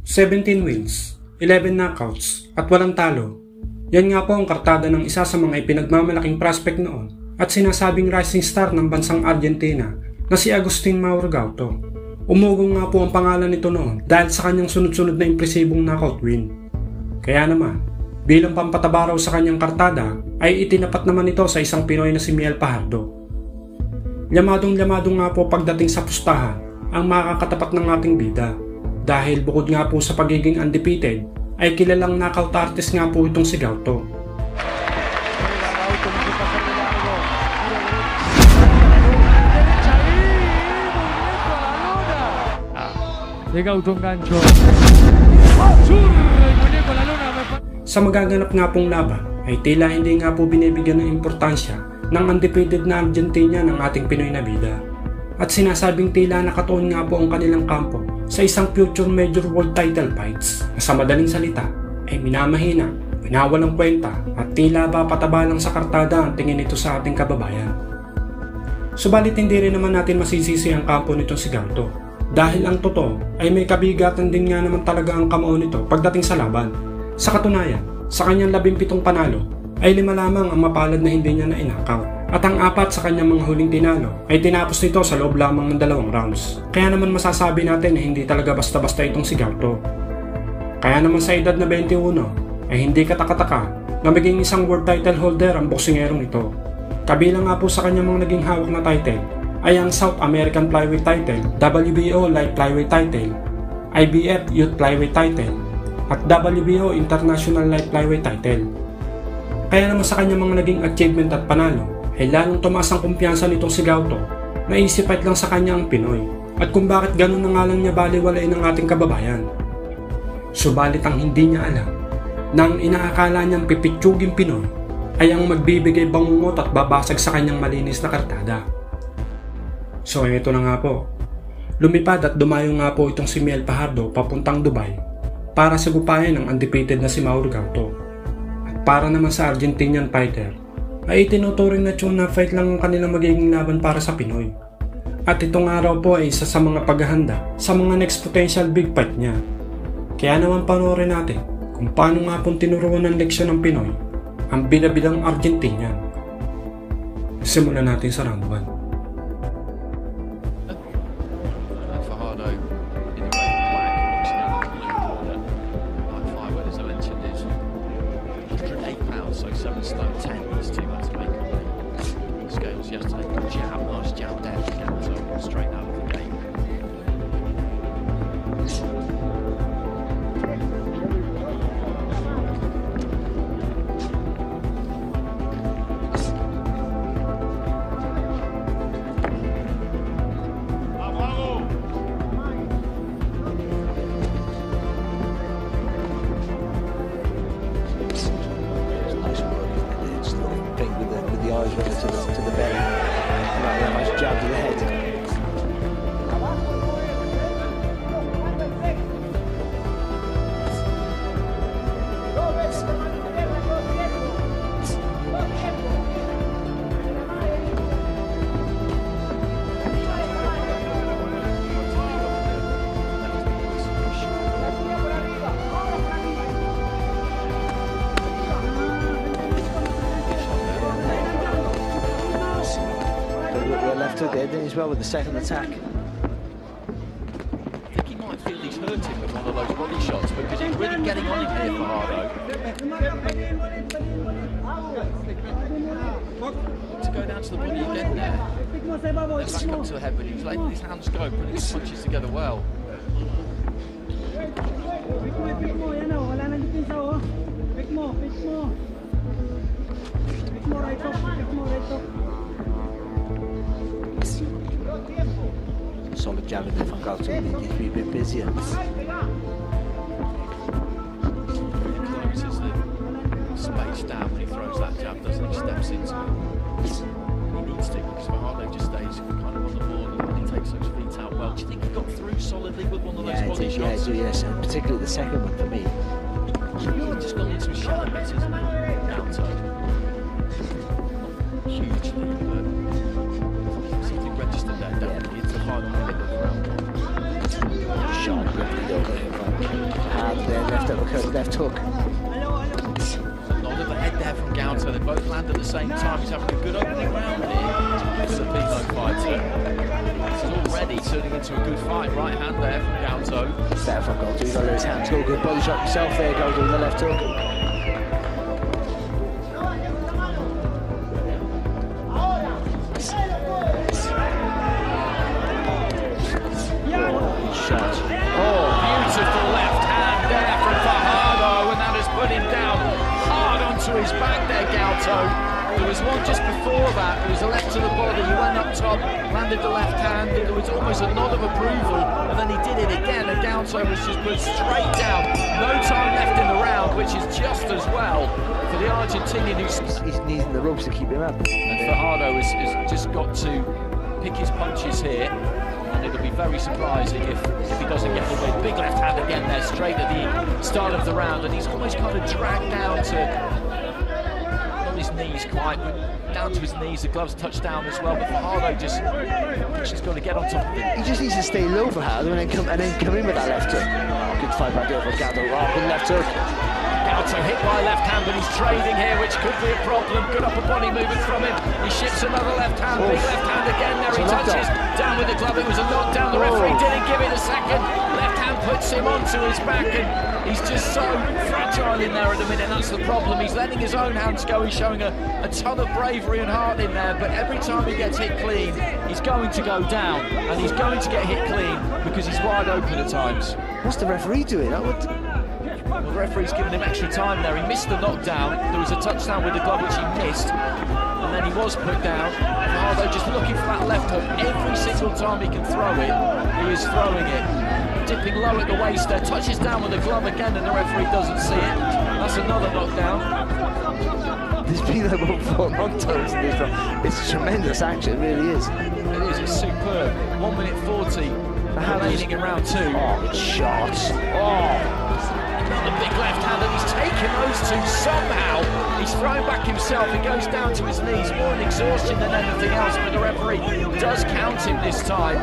17 wins, 11 knockouts at walang talo. Yan nga po ang kartada ng isa sa mga ipinagmamalaking prospect noon at sinasabing rising star ng bansang Argentina na si Agustin Mauro Gauto. Umugong nga po ang pangalan nito noon dahil sa kanyang sunod-sunod na impresibong knockout win. Kaya naman, bilang pampataba raw sa kanyang kartada ay itinapat naman ito sa isang Pinoy na si Miel Fajardo. Llamadong-llamado nga po pagdating sa pustahan ang makakatapat ng ating bida. Dahil bukod nga po sa pagiging undefeated, ay kilalang knockout artist nga po itong si Gauto. Sa magaganap nga pong laban, ay tila hindi nga po binibigyan ng importansya ng undefeated na Argentina ng ating Pinoy na bida. At sinasabing tila nakatuon nga po ang kanilang kampo sa isang future major world title fights na sa madaling salita ay minamahina, winawalang kwenta at tila ba pataba lang sa kartada ang tingin nito sa ating kababayan. Subalit hindi rin naman natin masisisi ang kampo nitong si Gauto dahil ang totoo ay may kabigatan din nga naman talaga ang kamao nito pagdating sa laban. Sa katunayan, sa kanyang 17 panalo ay 5 lamang ang mapalad na hindi niya na inakaw. At ang 4 sa kanyang mga huling tinalo ay tinapos nito sa loob lamang ng 2 rounds. Kaya naman masasabi natin na hindi talaga basta-basta itong si Gauto. Kaya naman sa edad na 21 ay hindi katakataka na maging isang world title holder ang boksingerong ito. Kabilang nga po sa kanyang mga naging hawak na title ay ang South American Flyweight title, WBO Light Flyweight title, IBF Youth Flyweight title, at WBO International Light Flyweight title. Kaya naman sa kanyang mga naging achievement at panalo ay lalong tumaas ang kumpiyansa nitong si Gauto na isipait lang sa kanya ang Pinoy at kung bakit ganun na nga lang niya baliwalain ng ating kababayan. Subalit ang hindi niya alam na ang inaakala niyang pipitsuging Pinoy ay ang magbibigay bangungot at babasag sa kanyang malinis na kartada. So ito na nga po, lumipad at dumayo nga po itong si Miel Fajardo papuntang Dubai para sagupayan ang undefeated na si Mauro Gauto. At para naman sa Argentinian fighter ay itinuturing na tuna fight lang ang kanilang magiging laban para sa Pinoy. At itong araw po ay isa sa mga paghahanda sa mga next potential big fight niya. Kaya naman panoorin natin kung paano nga pong tinuruan ng leksyon ng Pinoy ang bida-bidang Argentinian. Simulan natin sa round 1. To the belly, like a nice jab to the head. There, didn't he, as well, with the second attack? I think he might feel he's hurting with one of those body shots because he's really getting on him here, Fajardo. To go down to the body again there. Then back up to the head, but he was letting his hands go, putting his punches together well. Solid jab in there from Gauto. He needs to be a bit busier. Closes the space down when he throws that jab, doesn't he? Steps into it. He needs to because Fajardo just stays kind of on the board and he takes those feet out well. Do you think he got through solidly with one of those body shots? Yes, and particularly the second one for me. He's just gone into his shell a bit, isn't he? Gauto. Hugely, but something registered there, definitely. It's the final minute of the round. Sharp grip to go. uppercut, left hook. Nod of the head there from Gauto. They both land at the same time. He's having a good opening round here. Filipino fighter. This is already turning into a good fight. Right hand there from Gauto. Better for Goldo. He's got his hands. Go good body shot himself there. Goldo with the left hook. Shot. Oh, beautiful left hand there from Fajardo, and that has put him down hard onto his back there, Gauto. There was one just before that. There was a left to the body. He went up top, landed the left hand. There was almost a nod of approval, and then he did it again, and Gauto was just put straight down. No time left in the round, which is just as well for the Argentinian who's... He's needing the ropes to keep him up. And Fajardo has just got to pick his punches here. And it'll be very surprising if he doesn't get the win. Big left hand again there, straight at the start of the round, and he's almost kind of dragged down to, not his knees quite, but down to his knees. The gloves touch down as well, but Fajardo just got to get on top of it. He just needs to stay low for Fajardo and then come in with that left hook. Oh, good fight back there for Gauto. Oh, good left hook. Gauto hit by left hand, but he's trading here, which could be a problem. Good upper body movement from him. He shifts another left hand, big left hand again. There he touches down with the glove. It was a knockdown. The referee didn't give it a second. Left hand puts him onto his back, and he's just so fragile in there at the minute. That's the problem. He's letting his own hands go. He's showing a ton of bravery and heart in there, but every time he gets hit clean, he's going to go down, and he's going to get hit clean because he's wide open at times. What's the referee doing? Well, the referee's given him extra time there. He missed the knockdown. There was a touchdown with the glove which he missed, and then he was put down. Fajardo just looking for that left hook. Every single time he can throw it, he is throwing it. Dipping low at the waist there, touches down with the glove again, and the referee doesn't see it. That's another knockdown. There's been about 4 knockdowns in this round. It's tremendous action, it really is. It is, it's superb. 1 minute 40 remaining in round 2. Oh, good shots. Oh. The big left hand, and he's taken those two somehow. He's thrown back himself. He goes down to his knees, more in exhaustion than anything else, but the referee does count him this time.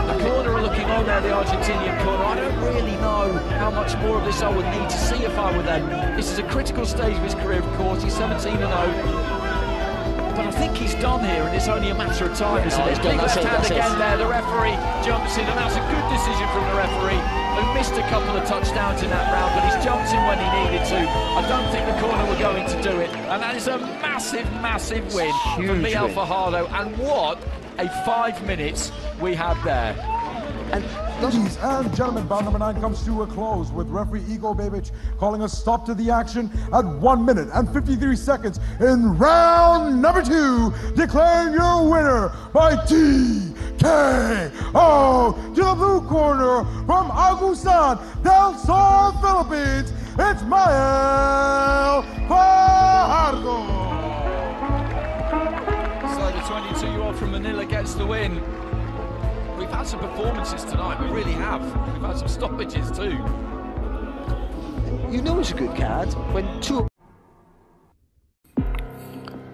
The corner are looking on there, the Argentinian corner. I don't really know how much more of this I would need to see if I were them. This is a critical stage of his career, of course. He's 17-0. But I think he's done here, and it's only a matter of time. Big left hand again there. The referee jumps in, and that's a good decision from the referee, who missed a couple of touchdowns in that round, but he's jumped in when he needed to. I don't think the corner were going to do it, and that is a massive, massive win for Miguel Fajardo. And what a 5 minutes we had there. And ladies and gentlemen, bout number 9 comes to a close with referee Igor Bebic calling a stop to the action at 1 minute and 53 seconds in round number 2, declaring your winner by TKO to the blue corner from Agusan del Sur, Philippines. It's Miguel Fajardo. So the 22-year-old from Manila gets the win. We've had some performances tonight, we really have. We've had some stoppages too. You know it's a good card when two...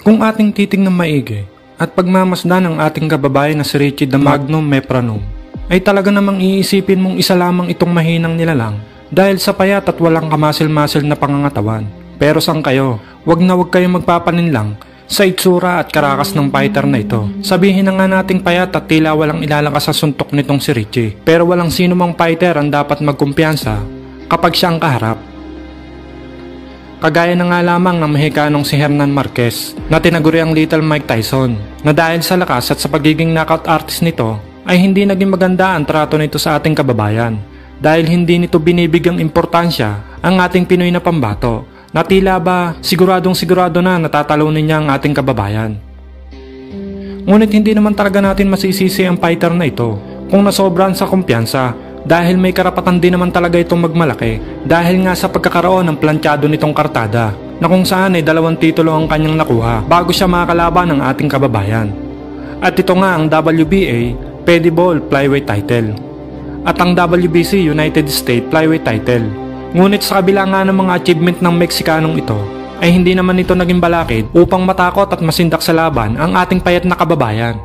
Kung ating titingnan maigi at pagmamasdan ng ating kababayan na si Richie the Magnum Mepranum, ay talaga namang iisipin mong isa lamang itong mahinang nilalang dahil sa payat at walang kamasil-masil na pangangatawan. Pero sang kayo, wag na wag kayong magpapaninlang sa itsura at karakas ng fighter na ito. Sabihin na nga nating payat at tila walang ilalakas sa suntok nitong si Richie. Pero walang sino mang fighter ang dapat magkumpiyansa kapag siya ang kaharap. Kagaya na nga lamang ng Mexicanong si Hernan Marquez na tinaguri ang Little Mike Tyson, na dahil sa lakas at sa pagiging knockout artist nito ay hindi naging maganda ang trato nito sa ating kababayan dahil hindi nito binibigyang importansya ang ating Pinoy na pambato na tila ba siguradong sigurado na natatalunin niya ang ating kababayan. Ngunit hindi naman talaga natin masisisi ang fighter na ito kung nasobran sa kumpiyansa dahil may karapatan din naman talaga itong magmalaki dahil nga sa pagkakaroon ng planchado nitong kartada na kung saan ay 2 titulo ang kanyang nakuha bago siya makakalaban ng ating kababayan. At ito nga ang WBA Pediball Flyweight title at ang WBC United States Flyweight title. Ngunit sa kabila nga ng mga achievement ng Mexicanong ito, ay hindi naman ito naging balakid upang matakot at masindak sa laban ang ating payat na kababayan.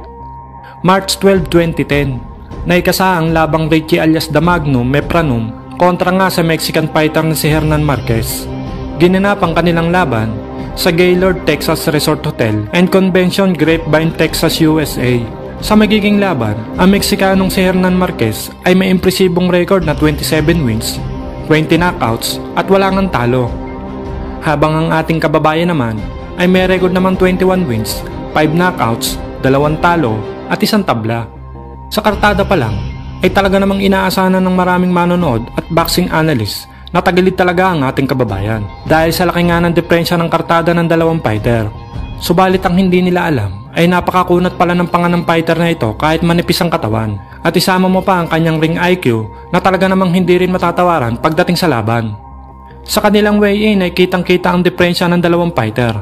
March 12, 2010, naikasa ang labang Richie alias The Magnum Mepranum kontra nga sa Mexican fighter na si Hernan Marquez. Ginanap ang kanilang laban sa Gaylord Texas Resort Hotel and Convention, Grapevine, Texas, USA. Sa magiging laban, ang Mexikanong si Hernan Marquez ay may impresibong record na 27 wins, 20 knockouts at wala ngang talo. Habang ang ating kababayan naman ay may record naman 21 wins, 5 knockouts, 2 talo at 1 tabla. Sa kartada pa lang ay talaga namang inaasahan ng maraming manonood at boxing analyst na tagilid talaga ang ating kababayan dahil sa laki nga ng diferensya ng kartada ng dalawang fighter. Subalit ang hindi nila alam ay napakakunat pala ng panga ng fighter na ito kahit manipis ang katawan, at isama mo pa ang kanyang ring IQ na talaga namang hindi rin matatawaran pagdating sa laban. Sa kanilang weigh-in ay kitang-kita ang diferensya ng dalawang fighter.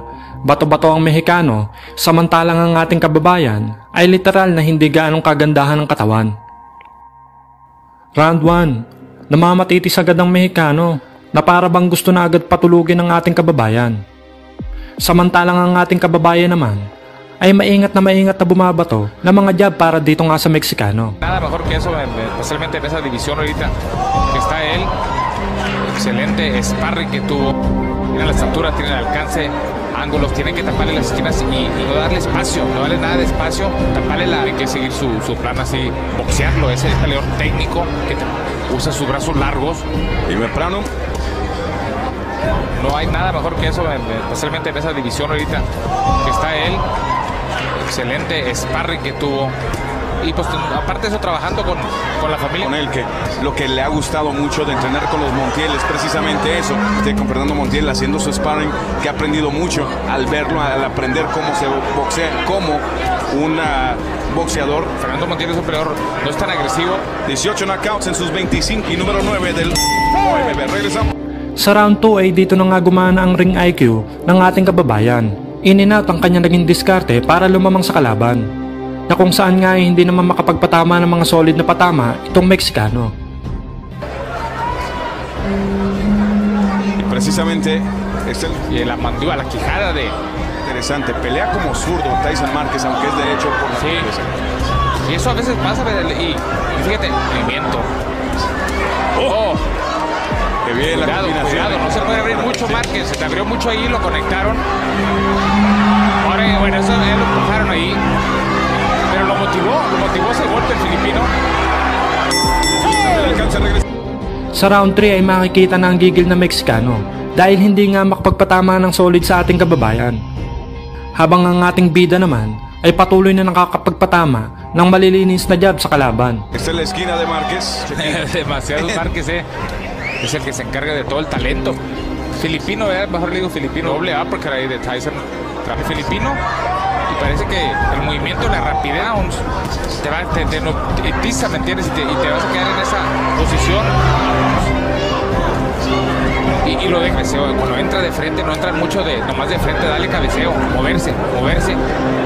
Bato-bato ang Mexicano, samantalang ang ating kababayan ay literal na hindi gaanong kagandahan ng katawan. Round 1. Namamatitis agad ang Mexicano na para bang gusto na agad patulugin ang ating kababayan. Samantalang ang ating kababayan naman ay maingat na bumabato ng mga jab para dito nga sa Mexicano. Nada mejor que eso, especialmente en esa división ahorita que está él. Excelente sparring que tuvo. Tiene la estatura, tiene el alcance, ángulos, tiene que taparle las esquinas y no darle espacio, no darle nada de espacio, taparle hay que seguir su plan así, boxearlo, ese peleador técnico que usa sus brazos largos. Y Meprano, no hay nada mejor que eso, especialmente en esa división ahorita que está él. Excelente sparring que tuvo. Y pues aparte de eso, trabajando con la familia. Con él, que lo que le ha gustado mucho de entrenar con los Montiel es precisamente eso, con Fernando Montiel haciendo su sparring, que ha aprendido mucho al verlo, al aprender cómo se boxea, como un boxeador. Fernando Montiel es un peleador, no es tan agresivo. 18 knockouts en sus 25 y número 9 del OMB. Regresamos. Sa round 2 ay dito na nga gumana ang ring IQ ng ating kababayan. In-and-out ang kanyang naging diskarte para lumamang sa kalaban, na kung saan nga ay hindi naman makapagpatama ng mga solid na patama itong Mexicano. Precisamente y la mandíbula, la quijada de... Interesante, pelea como zurdo Tyson Márquez, aunque es derecho por la cabeza. Y eso a veces pasa, y fíjate, movimiento. ¡Oh! Que bien la combinación. Cuidado, no se puede abrir mucho Márquez, se te abrió mucho ahí, lo conectaron. Ahora, bueno, eso ya lo empujaron ahí. Pero lo motivó ese golpe el filipino. Sa round 3 ay makikita na ang gigil na Mexicano dahil hindi nga makapagpatama ng solid sa ating kababayan. Habang ang ating bida naman ay patuloy na nakakapagpatama ng malilinis na jab sa kalaban. Esta es la esquina de Márquez. Demasiado Márquez, es el que se encarga de todo el talento. Filipino, mejor le digo filipino. Doble uppercut ahí de Tyson. Filipino. Y parece que el movimiento, la rapidez, te hipnotiza, ¿me entiendes? Y te vas a quedar en esa posición. Y lo de cabeceo, cuando entra de frente, no entra mucho nomás de frente, dale cabeceo, moverse.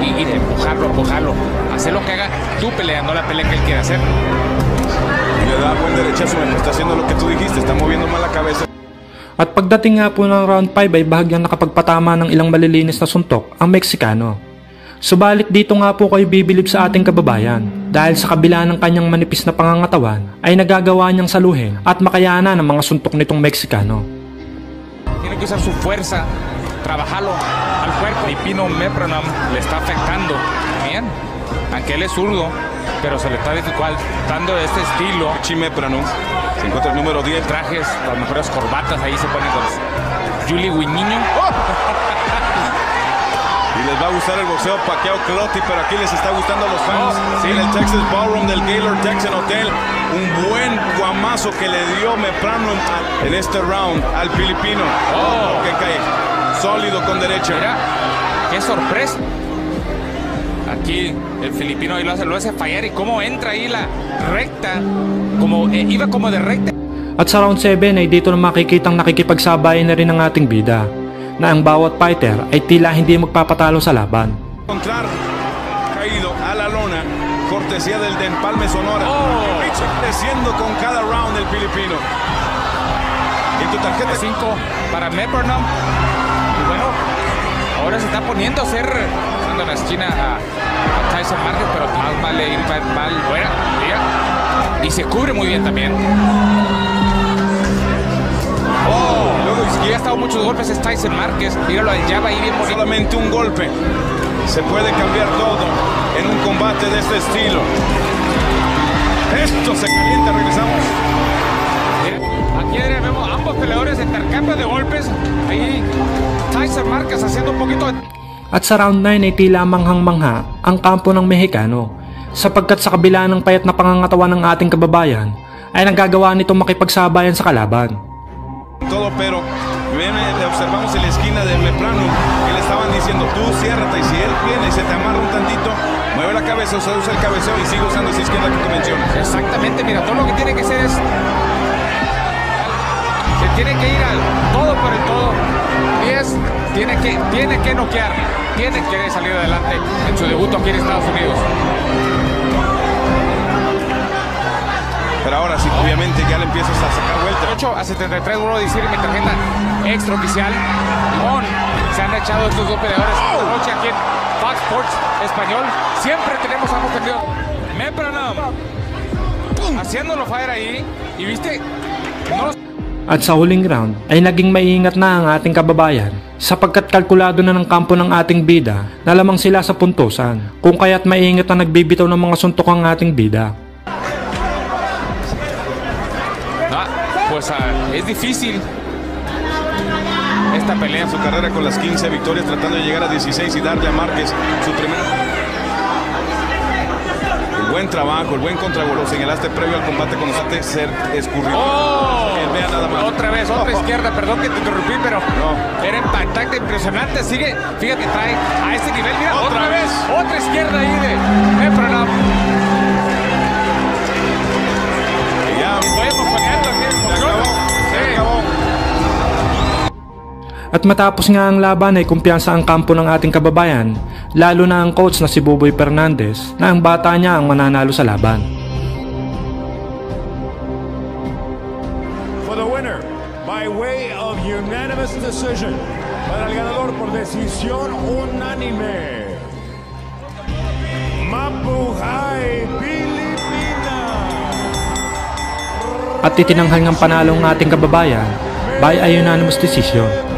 Y empujarlo. Hacer lo que haga tú peleando la pelea que él quiere hacer. Le da buen derechazo, está haciendo lo que tú dijiste, está moviendo mal la cabeza. At pagdating nga po ng round 5 ay bahagyang nakapagpatama ng ilang malilinis na suntok ang Mexicano. Subalit dito nga po kayo bibilib sa ating kababayan dahil sa kabila ng kanyang manipis na pangangatawan ay nagagawa niyang saluhin at makayanan ng mga suntok nitong Mexicano. Tiene que usar su fuerza, trabajarlo al cuerpo. Filipino Mepronom le está afectando bien, aunque él es zurdo, pero se le está dificultando este estilo. Mepronom se encuentra el número 10. Trajes, las mejores corbatas, ahí se ponen con Julie Guiniño. Y les va a gustar el boxeo Pacquiao Clottey, pero aquí les está gustando a los fans. Sí. En el Texas Ballroom del Gaylord Texan Hotel, un buen guamazo que le dio Meprano en este round al filipino. Que cae sólido con derecha. Mira, qué sorpresa. Aquí el filipino ahí lo hace fallar, y cómo entra ahí la recta, iba como de recta. At sa round 7 ay dito na makikitang nakikipagsabayan na rin ang ating bida, na ang bawat fighter ay tila hindi magpapatalo sa laban. Encontrar caído a la lona, cortesía del de Empalme Sonora. Creciendo con cada round el filipino. Y tu tarjeta 5 para Mepronom. Y bueno, ahora se está poniendo a hacer en la esquina a Tyson Márquez, pero más vale ir mal fuera. Y se cubre muy bien también. muchos golpes es Tyson Márquez. Míralo, ya va ahí bien bonito. Solamente un golpe se puede cambiar todo en un combate de este estilo. Esto se calienta, regresamos. Aquí vemos ambos peleadores intercambio de golpes. Ahí Tyson Márquez haciendo un poquito. At sa round 9 ay tila manghang-mangha ang kampo ng Mexicano sapagkat sa kabila ng payat na pangangatawan ng ating kababayan ay nagagawa nitong makipagsabayan sa kalaban. Todo, pero observamos en la esquina de Leprano que le estaban diciendo tú ciérrate, y si él viene y se te amarra un tantito, mueve la cabeza, o sea, usa el cabeceo y sigue usando esa izquierda que tú mencionas. Exactamente, mira, todo lo que tiene que hacer es se tiene que ir al todo por el todo y tiene que noquear, tiene que salir adelante en su debut aquí en Estados Unidos. Pero ahora sí, obviamente ya le empiezas a sacar vuelta. 8 a 73, vuelvo a decir, mi tarjeta extraoficial. Se han echado estos dos peleadores esta noche aquí en Fox Sports Español. Siempre tenemos a ambos peleadores. Mepranam haciéndolo fire ahí. Y viste, no. At sa huling round ay naging maingat na ang ating kababayan sapagkat kalkulado na ng kampo ng ating bida na lamang sila sa puntusan, kung kaya't maingat na nagbibitaw ng mga suntok ang ating bida. Pues es difícil esta pelea. Su carrera con las 15 victorias, tratando de llegar a 16 y darle a Márquez su primera. El buen trabajo, el buen contragolpe. Lo señalaste previo al combate con Osate, ser escurrido. Vea nada más. Otra vez, otra izquierda, perdón que te interrumpí, pero era impactante, impresionante. Sigue, fíjate, trae a ese nivel. Mira, otra vez, otra izquierda ahí de Mepranam. At matapos nga ang laban ay kumpiyansa ang kampo ng ating kababayan, lalo na ang coach na si Buboy Fernandez na ang bata niya ang mananalo sa laban. For the winner, by way of unanimous decision, para el ganador por decisión unánime, Mabuhay Pilipinas! At itinanghal ng panalo ng ating kababayan by a unanimous decision.